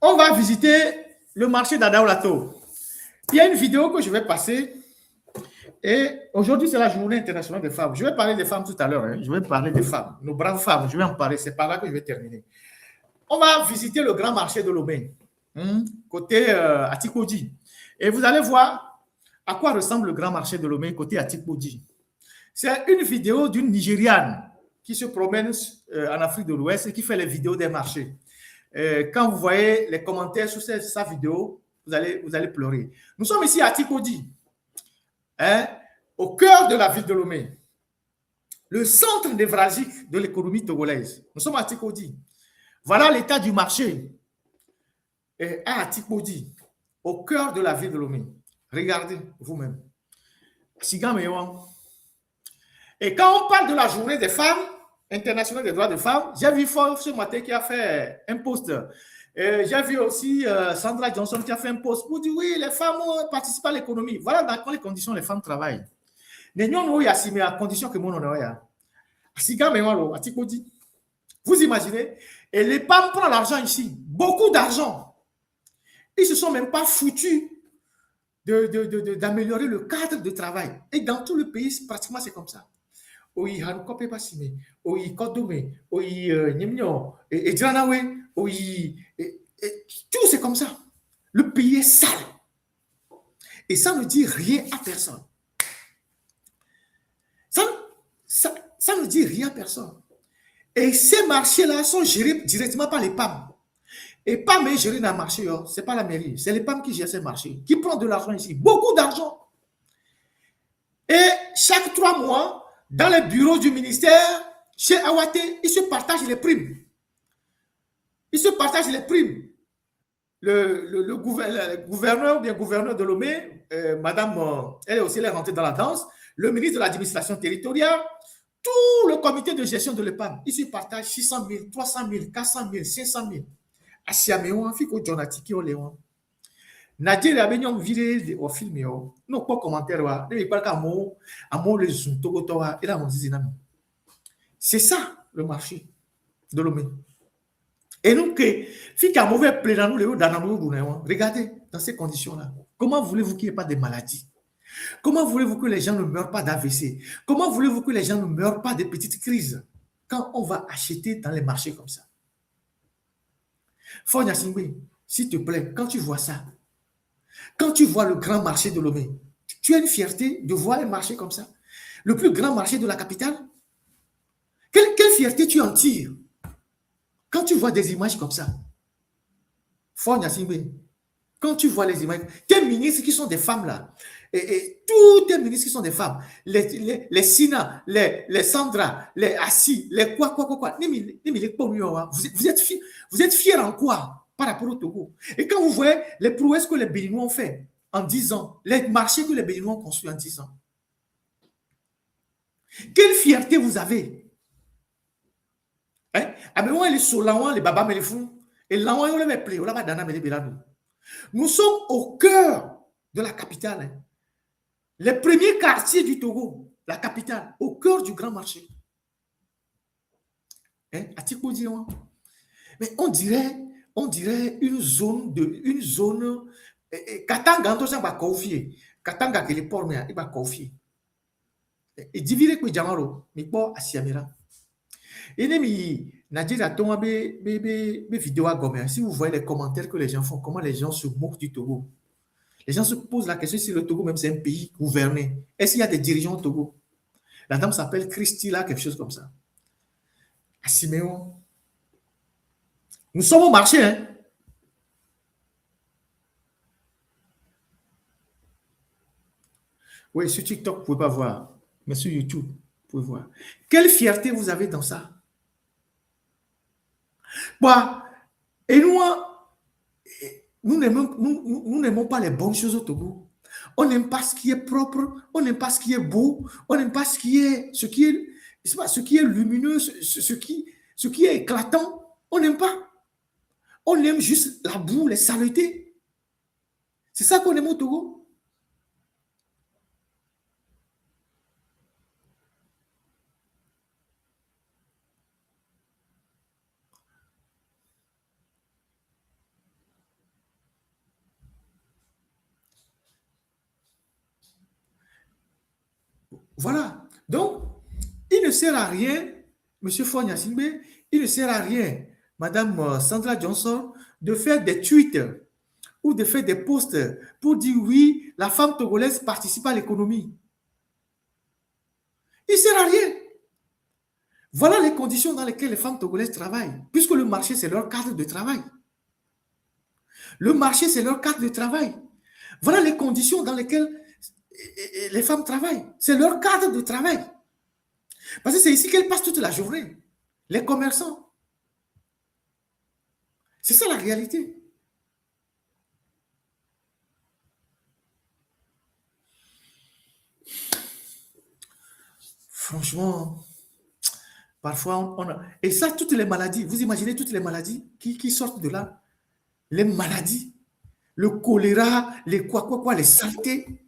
On va visiter le marché d'Adaolato. Il y a une vidéo que je vais passer. Et aujourd'hui, c'est la journée internationale des femmes. Je vais parler des femmes tout à l'heure. Hein. Je vais parler des femmes, nos braves femmes. Je vais en parler. C'est par là que je vais terminer. On va visiter le grand marché de Lomé, côté Atikodi. Et vous allez voir à quoi ressemble le grand marché de Lomé côté Atikodi. C'est une vidéo d'une Nigériane qui se promène en Afrique de l'Ouest et qui fait les vidéos des marchés. Quand vous voyez les commentaires sur sa vidéo, vous allez pleurer. Nous sommes ici à Atikodi, hein, au cœur de la ville de Lomé, le centre névralgique de l'économie togolaise. Nous sommes à Atikodi. Voilà l'état du marché à Atikodi, au cœur de la ville de Lomé. Regardez vous-même. Et quand on parle de la journée des femmes, internationale des droits des femmes, j'ai vu ce matin qui a fait un post. J'ai vu aussi Sandra Johnson qui a fait un post pour dire oui, les femmes participent à l'économie. Voilà dans quelles conditions les femmes travaillent. À condition que mon vous imaginez? Et les femmes prennent l'argent ici, beaucoup d'argent. Ils ne se sont même pas foutus d'améliorer le cadre de travail. Et dans tout le pays, pratiquement, c'est comme ça. Oui, Hanukope Basime, oui, Kodome, oui, Nimnyo, et Dranawe, oui, tout c'est comme ça. Le pays est sale. Et ça ne dit rien à personne. Ça ne dit rien à personne. Et ces marchés-là sont gérés directement par les PAM. Et PAM est géré dans le marché, ce n'est pas la mairie, c'est les PAM qui gèrent ces marchés, qui prennent de l'argent ici, beaucoup d'argent. Et chaque 3 mois, dans les bureaux du ministère, chez Awate, ils se partagent les primes. Ils se partagent les primes. Le gouverneur ou bien gouverneur de Lomé, madame, elle est aussi rentrée dans la danse, le ministre de l'administration territoriale, tout le comité de gestion de l'EPAM, ils se partagent 600 000, 300 000, 400 000, 500 000. Asiaméon, Fiko Jonatiki, Oléon. Nigeria be nyɔnu vi ɖe wɔ filme wo ne wokpɔ commentaire wa ne mi kpɔ ka amewo le zoom togotɔ wa ela mo zizi na mi. C'est ça le marché de Lomé. Et nous que fi ka mauvais play dans nous le dans nous regardez dans ces conditions là. Comment voulez-vous qu'il n'y ait pas de maladies? Comment voulez-vous que les gens ne meurent pas d'AVC? Comment voulez-vous que les gens ne meurent pas de petites crises quand on va acheter dans les marchés comme ça? Fonya Singwe, s'il te plaît, quand tu vois ça, quand tu vois le grand marché de Lomé, tu as une fierté de voir un marché comme ça. Le plus grand marché de la capitale. Quelle fierté tu en tires quand tu vois des images comme ça? Fonya Singwe, quand tu vois les images, tes ministres qui sont des femmes là, et tous tes ministres qui sont des femmes, les Sina, les Sandra, les Assis, les quoi. Vous êtes fiers en quoi par rapport au Togo? Et quand vous voyez les prouesses que les Béninois ont fait en 10 ans, les marchés que les Béninois ont construits en 10 ans, quelle fierté vous avez? Hein? Les babas, les fous, et là, on les met, on les nous sommes au cœur de la capitale. Hein. Les premiers quartiers du Togo, la capitale, au cœur du grand marché. Hein? Mais on dirait une zone. Katanga, on va confier. Katanga, que les ports, il va confier. Et diviner que Jamaro, mais pas à Siamira. Et Nemi, Nadia Tonga, vidéo à Gomé. Si vous voyez les commentaires que les gens font, comment les gens se moquent du Togo. Les gens se posent la question si le Togo, même c'est un pays gouverné. Est-ce qu'il y a des dirigeants au Togo? La dame s'appelle Christila, quelque chose comme ça. À Siméon. Nous sommes au marché, hein? Oui, sur TikTok, vous ne pouvez pas voir. Mais sur YouTube, vous pouvez voir. Quelle fierté vous avez dans ça? Bon, et nous n'aimons pas les bonnes choses au Togo. On n'aime pas ce qui est propre, on n'aime pas ce qui est beau, on n'aime pas ce qui est lumineux, ce qui est éclatant. On n'aime pas. On aime juste la boue, les saletés. C'est ça qu'on aime au Togo. Voilà. Donc, il ne sert à rien, M. Fonya Simbe, il ne sert à rien, Madame Sandra Johnson, de faire des tweets ou de faire des posts pour dire oui, la femme togolaise participe à l'économie. Il ne sert à rien. Voilà les conditions dans lesquelles les femmes togolaises travaillent, puisque le marché, c'est leur cadre de travail. Le marché, c'est leur cadre de travail. Voilà les conditions dans lesquelles les femmes travaillent. C'est leur cadre de travail. Parce que c'est ici qu'elles passent toute la journée. Les commerçants. C'est ça la réalité. Franchement, parfois, on a... Et ça, toutes les maladies, vous imaginez toutes les maladies qui sortent de là. Les maladies, le choléra, les quoi, les saletés.